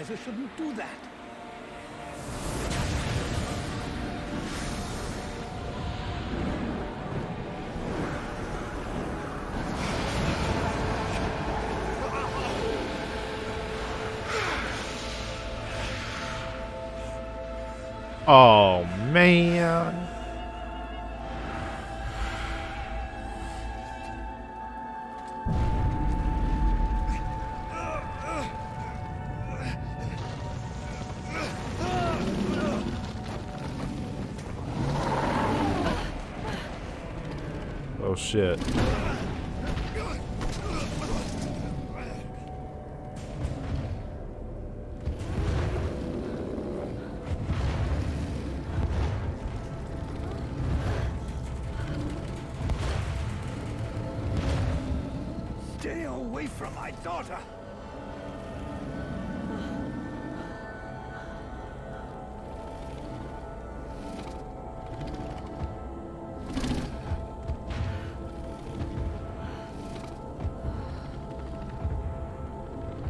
Supervisor shouldn't do that. Oh, man. Oh, shit. Stay away from my daughter.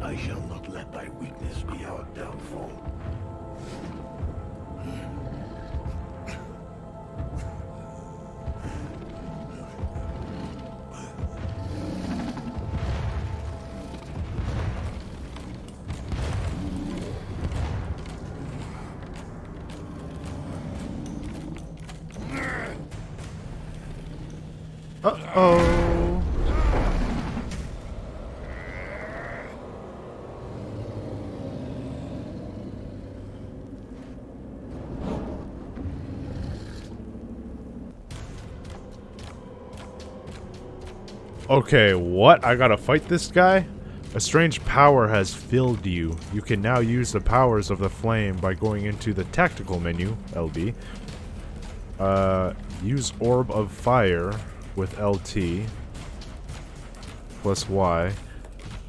I shall not let thy weakness be our downfall. Uh-oh. Okay, what? I gotta fight this guy? A strange power has filled you. You can now use the powers of the flame by going into the tactical menu, LB. Use Orb of Fire with LT plus Y.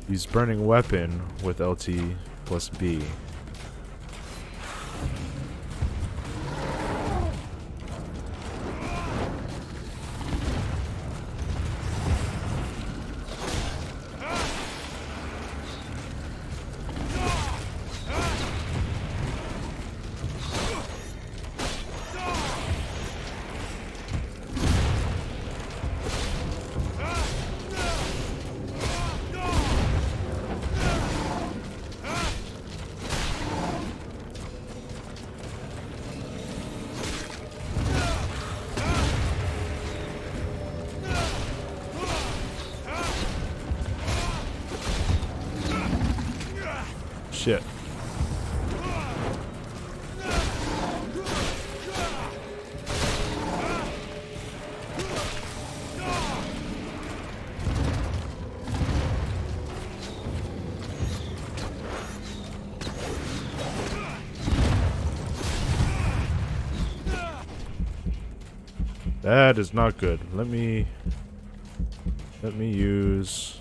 Use Burning Weapon with LT plus B. Shit. That is not good. Let me use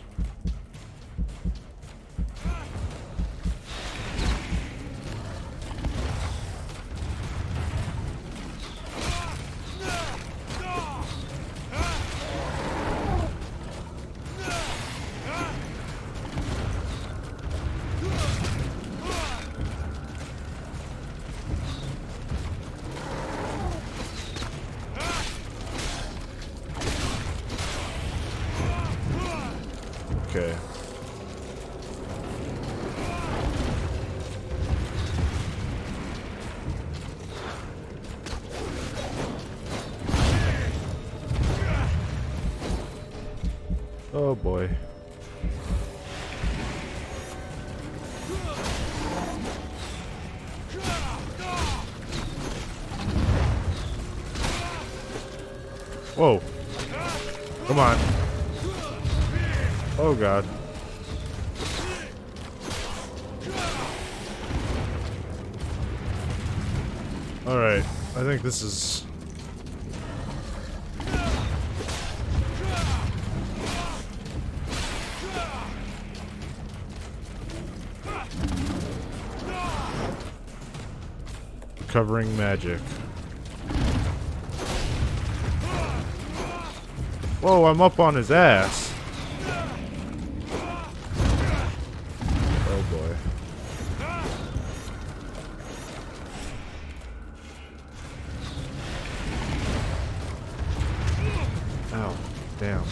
okay. Oh boy. Whoa. Come on. Oh god. Alright. I think this is... Covering magic. Whoa, I'm up on his ass. Oh boy. Damn.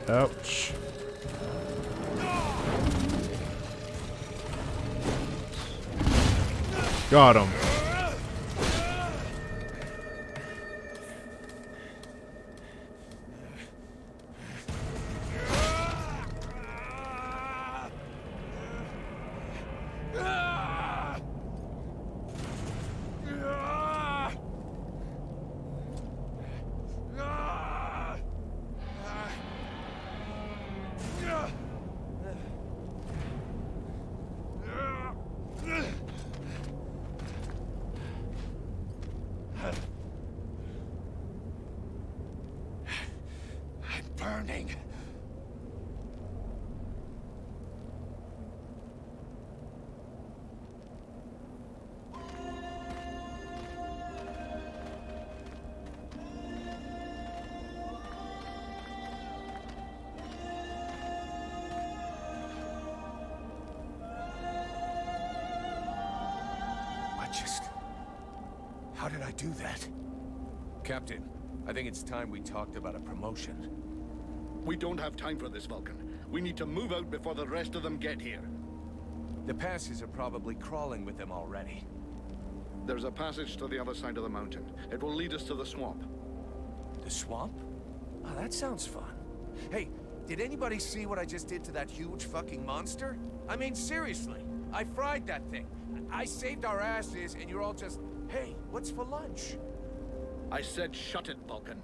Ouch. Got him. I'm burning. How did I do that? Captain, I think it's time we talked about a promotion. We don't have time for this, Vulcan. We need to move out before the rest of them get here. The passes are probably crawling with them already. There's a passage to the other side of the mountain. It will lead us to the swamp. The swamp? Oh, that sounds fun. Hey, did anybody see what I just did to that huge fucking monster? I mean, seriously. I fried that thing. I saved our asses, and you're all just, hey, what's for lunch? I said shut it, Vulcan.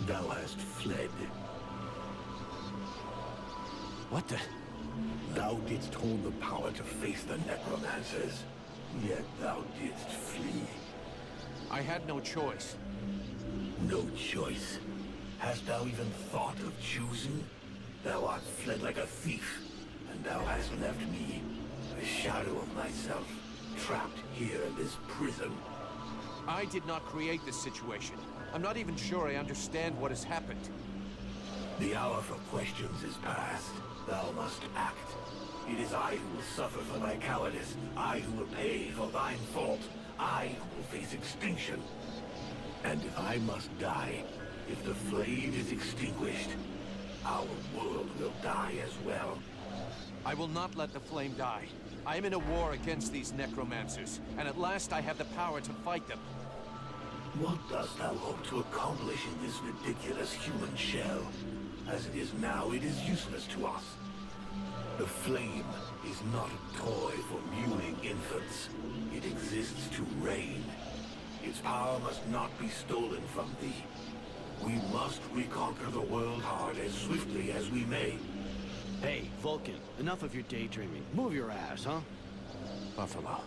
Thou hast fled. What the? Thou didst hold the power to face the necromancers, yet thou didst flee. I had no choice. No choice. Hast thou even thought of choosing? Thou art fled like a thief, and thou hast left me, a shadow of myself, trapped here in this prison. I did not create this situation. I'm not even sure I understand what has happened. The hour for questions is past. Thou must act. It is I who will suffer for thy cowardice. I who will pay for thine fault. I who will face extinction. And if I must die, if the flame is extinguished, our world will die as well. I will not let the flame die. I am in a war against these necromancers, and at last I have the power to fight them. What dost thou hope to accomplish in this ridiculous human shell? As it is now, it is useless to us. The flame is not a toy for mewing infants. It exists to reign. Its power must not be stolen from thee. We must reconquer the world hard as swiftly as we may. Hey, Vulcan, enough of your daydreaming. Move your ass, huh? Buffalo.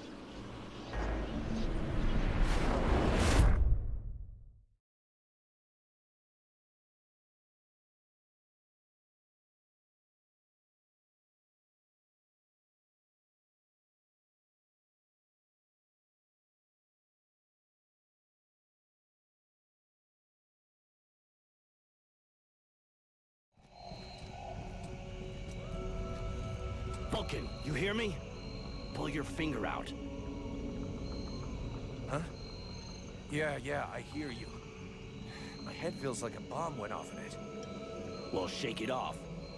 Vulcan, you hear me? Pull your finger out. Huh? Yeah, I hear you. My head feels like a bomb went off in it. Well, shake it off.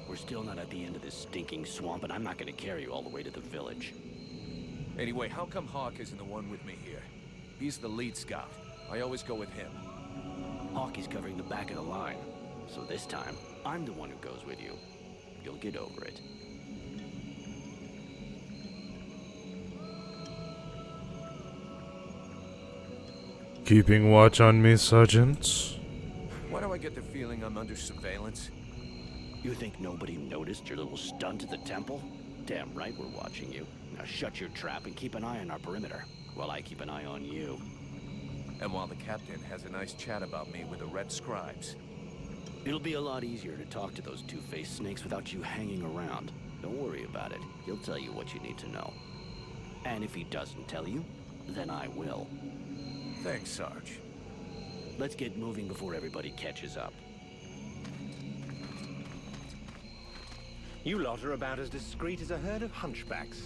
We're still not at the end of this stinking swamp, and I'm not gonna carry you all the way to the village. Anyway, how come Hawk isn't the one with me here? He's the lead scout. I always go with him. Hawk is covering the back of the line, so this time, I'm the one who goes with you. You'll get over it. Keeping watch on me, Sergeant? Why do I get the feeling I'm under surveillance? You think nobody noticed your little stunt at the temple? Damn right we're watching you. Now shut your trap and keep an eye on our perimeter, while I keep an eye on you. And while the captain has a nice chat about me with the Red Scribes. It'll be a lot easier to talk to those two-faced snakes without you hanging around. Don't worry about it. He'll tell you what you need to know. And if he doesn't tell you, then I will. Thanks, Sarge. Let's get moving before everybody catches up. You lot are about as discreet as a herd of hunchbacks.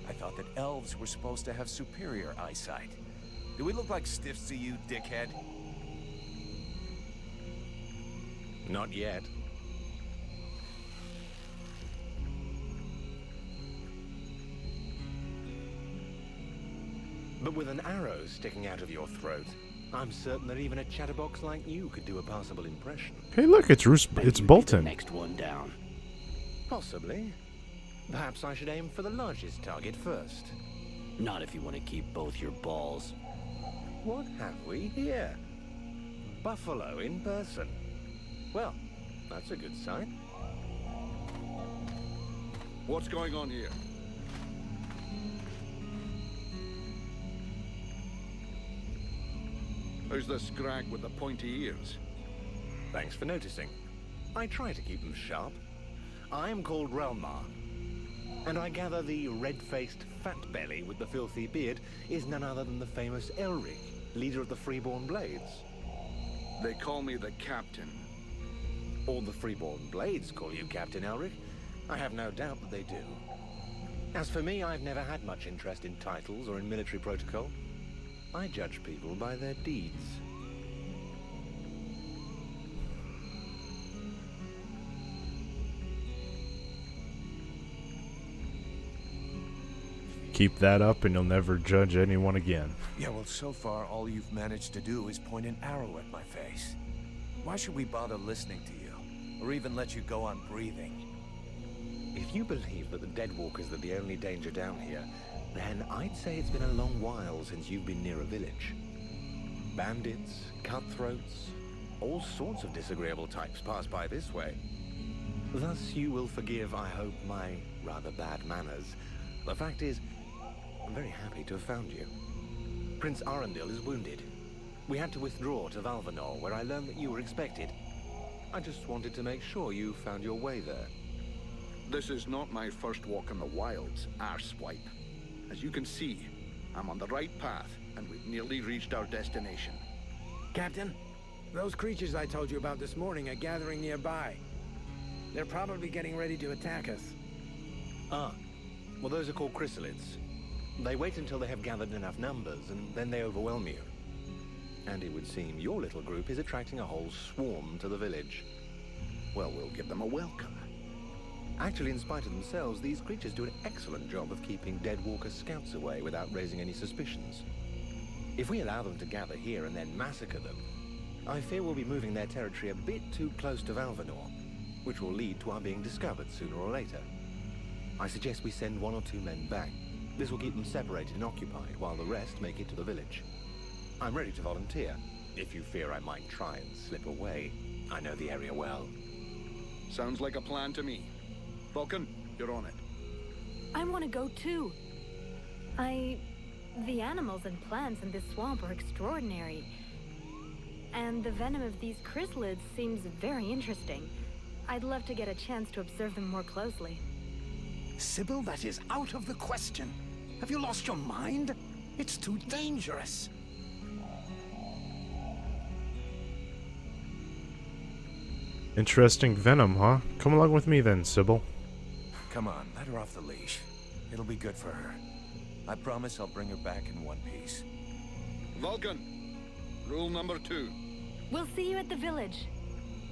I thought that elves were supposed to have superior eyesight. Do we look like stiffs to you, dickhead? Not yet. But with an arrow sticking out of your throat, I'm certain that even a chatterbox like you could do a passable impression. Hey, look, it's Then it's you be Bolton. the next one down. Possibly. Perhaps I should aim for the largest target first. Not if you want to keep both your balls. What have we here? Buffalo in person. Well, that's a good sign. What's going on here? Who's the scrag with the pointy ears? Thanks for noticing. I try to keep them sharp. I'm called Relmar, and I gather the red-faced fat belly with the filthy beard is none other than the famous Elric, leader of the Freeborn Blades. They call me the captain. All the Freeborn Blades call you Captain Elric. I have no doubt that they do. As for me, I've never had much interest in titles or in military protocol. I judge people by their deeds. Keep that up and you'll never judge anyone again. Yeah, well, so far, all you've managed to do is point an arrow at my face. Why should we bother listening to you? Or even let you go on breathing? If you believe that the Deadwalkers are the only danger down here, then I'd say it's been a long while since you've been near a village. Bandits, cutthroats, all sorts of disagreeable types pass by this way. Thus you will forgive, I hope, my rather bad manners. The fact is, I'm very happy to have found you. Prince Arundel is wounded. We had to withdraw to Valvanor, where I learned that you were expected. I just wanted to make sure you found your way there. This is not my first walk in the wilds, arsewipe. As you can see, I'm on the right path, and we've nearly reached our destination. Captain, those creatures I told you about this morning are gathering nearby. They're probably getting ready to attack us. Ah, well those are called chrysalids. They wait until they have gathered enough numbers, and then they overwhelm you. And it would seem your little group is attracting a whole swarm to the village. Well, we'll give them a welcome. Actually, in spite of themselves, these creatures do an excellent job of keeping Deadwalker scouts away without raising any suspicions. If we allow them to gather here and then massacre them, I fear we'll be moving their territory a bit too close to Valvanor, which will lead to our being discovered sooner or later. I suggest we send 1 or 2 men back. This will keep them separated and occupied, while the rest make it to the village. I'm ready to volunteer, if you fear I might try and slip away. I know the area well. Sounds like a plan to me. Vulcan, you're on it. I want to go too. The animals and plants in this swamp are extraordinary. And the venom of these chrysalids seems very interesting. I'd love to get a chance to observe them more closely. Sybil, that is out of the question. Have you lost your mind? It's too dangerous. Interesting venom, huh? Come along with me then, Sybil. Come on, let her off the leash. It'll be good for her. I promise I'll bring her back in one piece. Vulcan, rule number 2. We'll see you at the village.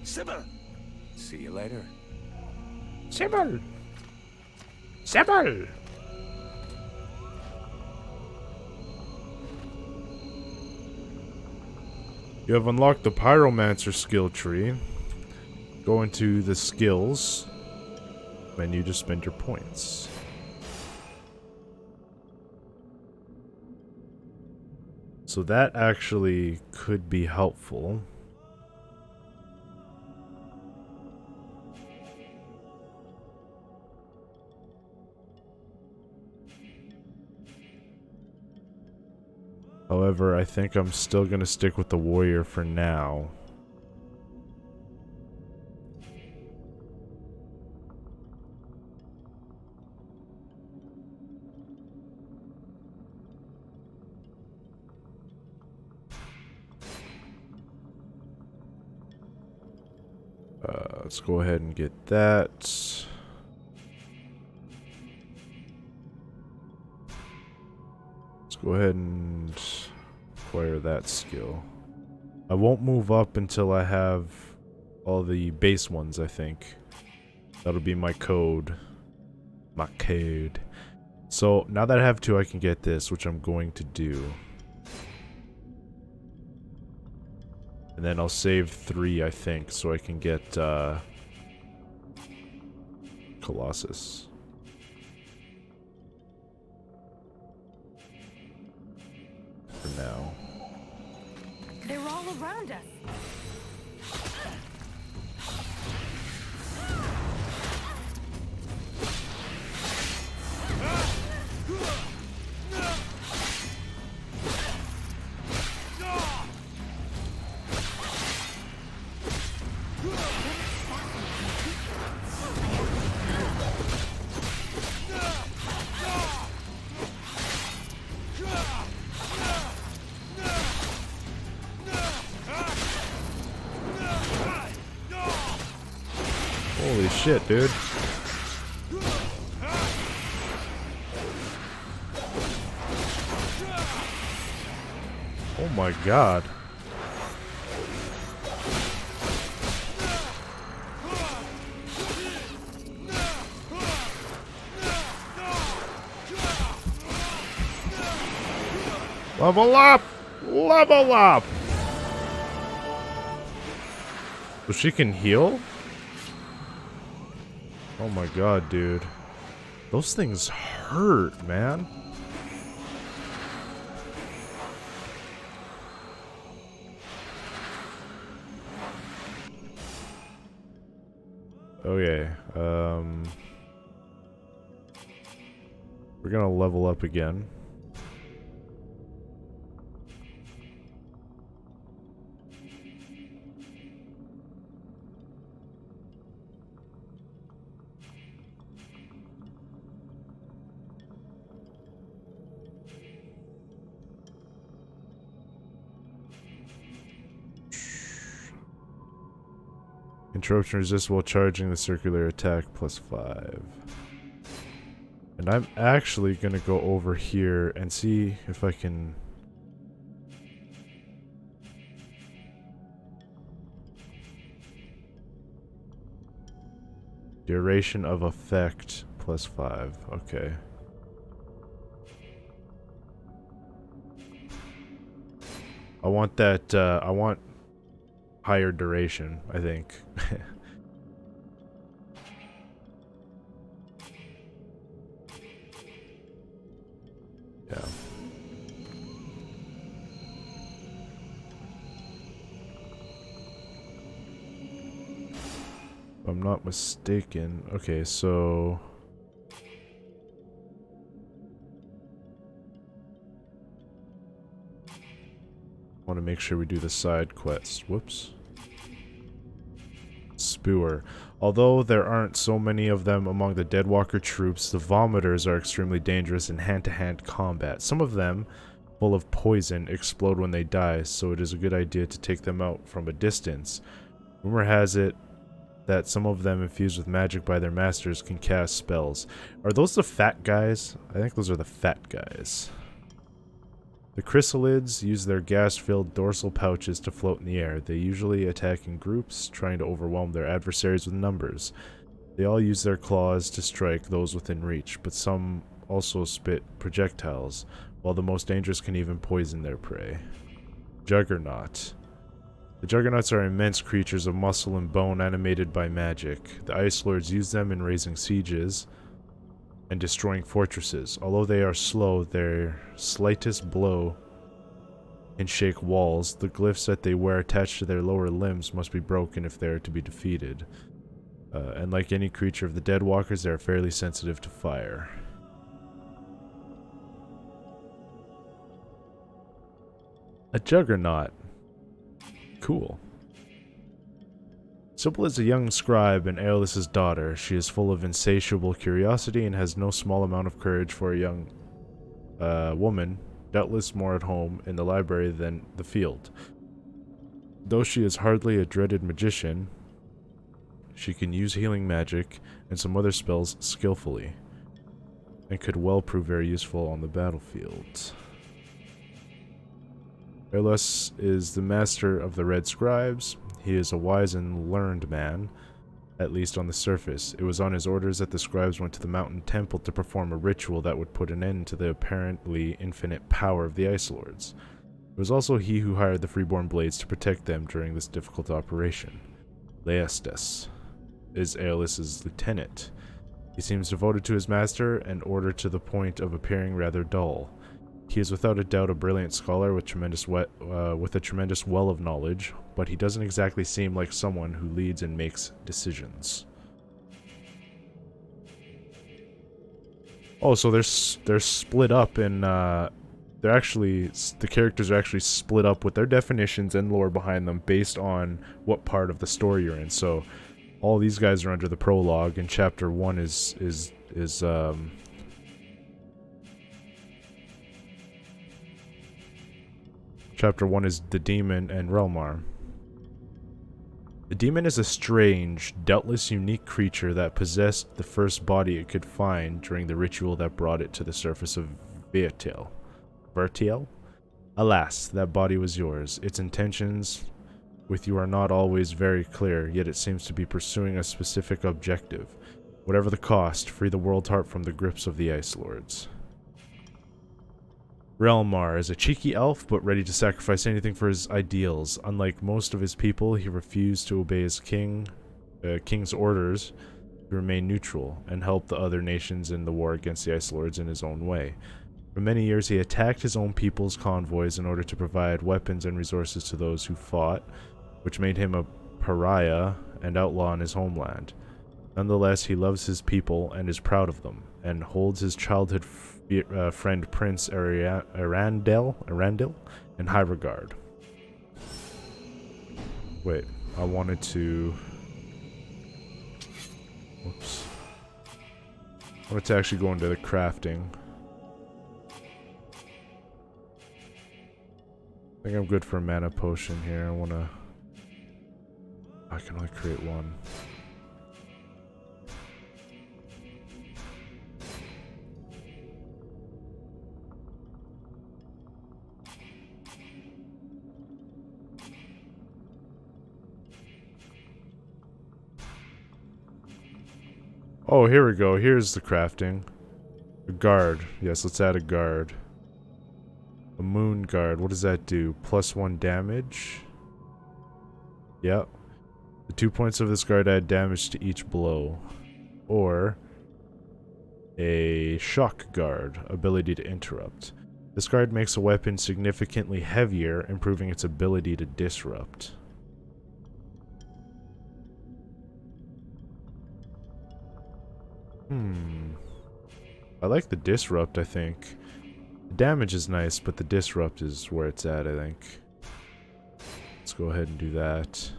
Sybil! See you later. Sybil! Sybil! You have unlocked the Pyromancer skill tree. Go into the skills menu to spend your points. So that actually could be helpful. However, I think I'm still going to stick with the warrior for now. Let's go ahead and get that. Let's go ahead and acquire that skill. I won't move up until I have all the base ones, I think. That'll be my code. My code. So now that I have 2, I can get this, which I'm going to do. And then I'll save 3, I think, so I can get Colossus. For now. They're all around us. Holy shit, dude. Oh my god. Level up! Level up! So she can heal? Oh my god, dude. Those things hurt, man. Okay, we're gonna level up again. Interruption resist while charging the circular attack +5. And I'm actually gonna go over here and see if I can... Duration of effect +5. Okay. I want that, I want higher duration, I think. Yeah. If I'm not mistaken. Okay, so... I want to make sure we do the side quest. Whoops. Spewer. Although there aren't so many of them among the Deadwalker troops, the Vomiters are extremely dangerous in hand-to-hand combat. Some of them, full of poison, explode when they die, so it is a good idea to take them out from a distance. Rumor has it that some of them infused with magic by their masters can cast spells. Are those the fat guys? I think those are the fat guys. The chrysalids use their gas-filled dorsal pouches to float in the air. They usually attack in groups, trying to overwhelm their adversaries with numbers. They all use their claws to strike those within reach, but some also spit projectiles, while the most dangerous can even poison their prey. Juggernaut. The Juggernauts are immense creatures of muscle and bone animated by magic. The Ice Lords use them in raising sieges and destroying fortresses. Although they are slow, their slightest blow can shake walls. The glyphs that they wear attached to their lower limbs must be broken if they are to be defeated. And like any creature of the Deadwalkers, they are fairly sensitive to fire. A Juggernaut. Cool. Sybil is a young scribe and Aeolus's daughter. She is full of insatiable curiosity and has no small amount of courage for a young woman, doubtless more at home in the library than the field. Though she is hardly a dreaded magician, she can use healing magic and some other spells skillfully, and could well prove very useful on the battlefield. Aeolus is the master of the Red Scribes. He is a wise and learned man, at least on the surface. It was on his orders that the scribes went to the mountain temple to perform a ritual that would put an end to the apparently infinite power of the Ice Lords. It was also he who hired the Freeborn Blades to protect them during this difficult operation. Laestus is Aeolus's lieutenant. He seems devoted to his master and order to the point of appearing rather dull. He is without a doubt a brilliant scholar with a tremendous well of knowledge, but he doesn't exactly seem like someone who leads and makes decisions. Oh, so they're split up in the characters are actually split up with their definitions and lore behind them based on what part of the story you're in. So all these guys are under the prologue, and chapter 1 is Chapter 1 is the Demon and Relmar. The Demon is a strange, doubtless unique creature that possessed the first body it could find during the ritual that brought it to the surface of Vertiel. Vertiel? Alas, that body was yours. Its intentions with you are not always very clear, yet it seems to be pursuing a specific objective. Whatever the cost, free the world heart from the grips of the Ice Lords. Relmar is a cheeky elf, but ready to sacrifice anything for his ideals. Unlike most of his people, he refused to obey his king's orders to remain neutral and help the other nations in the war against the Ice Lords in his own way. For many years, he attacked his own people's convoys in order to provide weapons and resources to those who fought, which made him a pariah and outlaw in his homeland. Nonetheless, he loves his people and is proud of them, and holds his childhood friend Prince Arandil in high regard. Wait, I wanted to... Whoops. I wanted to actually go into the crafting. I think I'm good for a mana potion here. I can only create one. Oh, here we go. Here's the crafting. A guard. Yes, let's add a guard. A moon guard. What does that do? +1 damage? Yep. The 2 points of this guard add damage to each blow. Or a shock guard. Ability to interrupt. This guard makes a weapon significantly heavier, improving its ability to disrupt. I like the disrupt, I think. The damage is nice, but the disrupt is where it's at, I think. Let's go ahead and do that.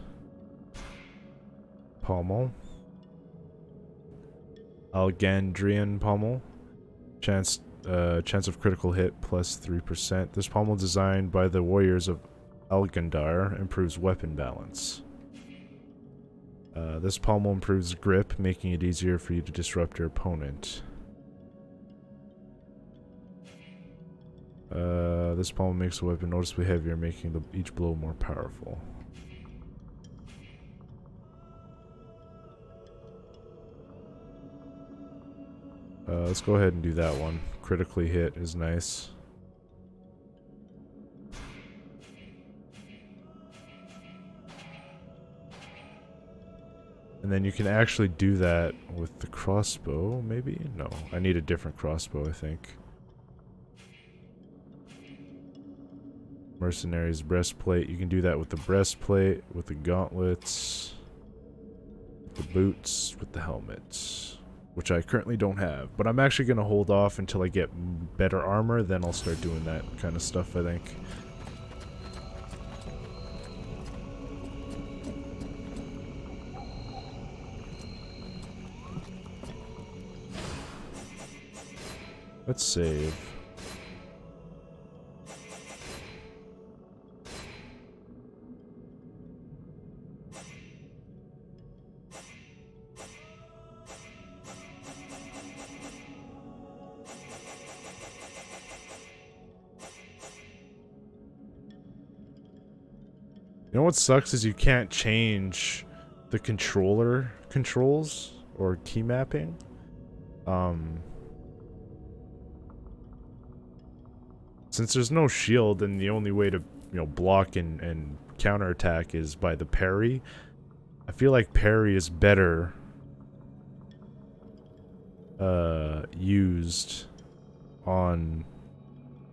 Pommel. Algandrian Pommel. Chance of critical hit +3%. This pommel, designed by the warriors of Algandar, improves weapon balance. This pommel improves grip, making it easier for you to disrupt your opponent. This pommel makes the weapon noticeably heavier, making each blow more powerful. Let's go ahead and do that one. Critically hit is nice. And then you can actually do that with the crossbow, maybe? No, I need a different crossbow, I think. Mercenaries breastplate. You can do that with the breastplate, with the gauntlets, with the boots, with the helmets, which I currently don't have. But I'm actually going to hold off until I get better armor, then I'll start doing that kind of stuff, I think. Let's save. You know what sucks is you can't change the controller controls or key mapping. Since there's no shield and the only way to, block and counterattack is by the parry, I feel like parry is better used on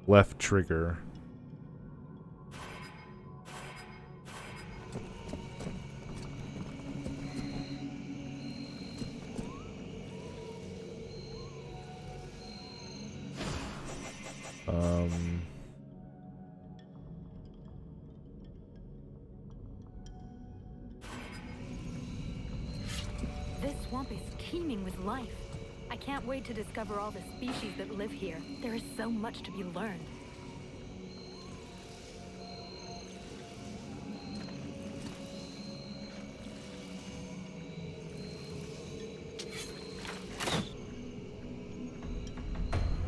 left trigger. This swamp is teeming with life. I can't wait to discover all the species that live here. There is so much to be learned.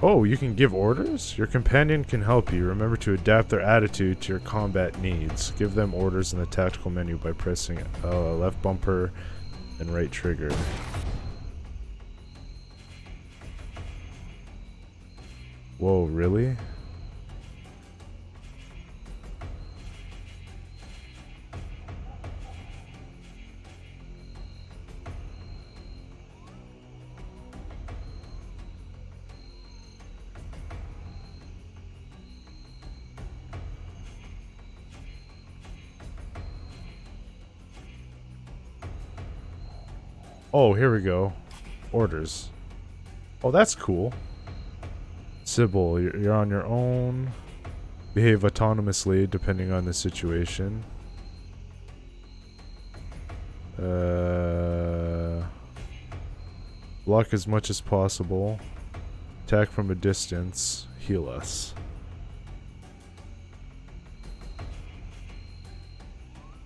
Oh, you can give orders? Your companion can help you. Remember to adapt their attitude to your combat needs. Give them orders in the tactical menu by pressing left bumper and right trigger. Whoa, really? Oh, here we go. Orders. Oh, that's cool. Sybil, you're on your own. Behave autonomously depending on the situation. Block as much as possible. Attack from a distance. Heal us.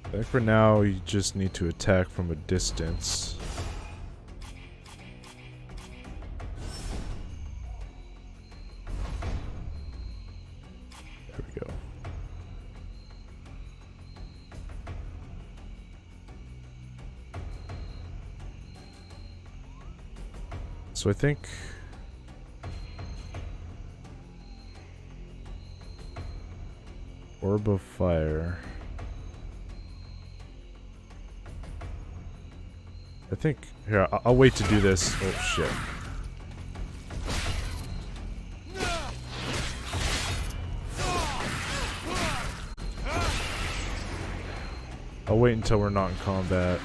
I think for now you just need to attack from a distance. There we go. So I think Orb of Fire. I think here I'll wait to do this. Oh shit. I'll wait until we're not in combat.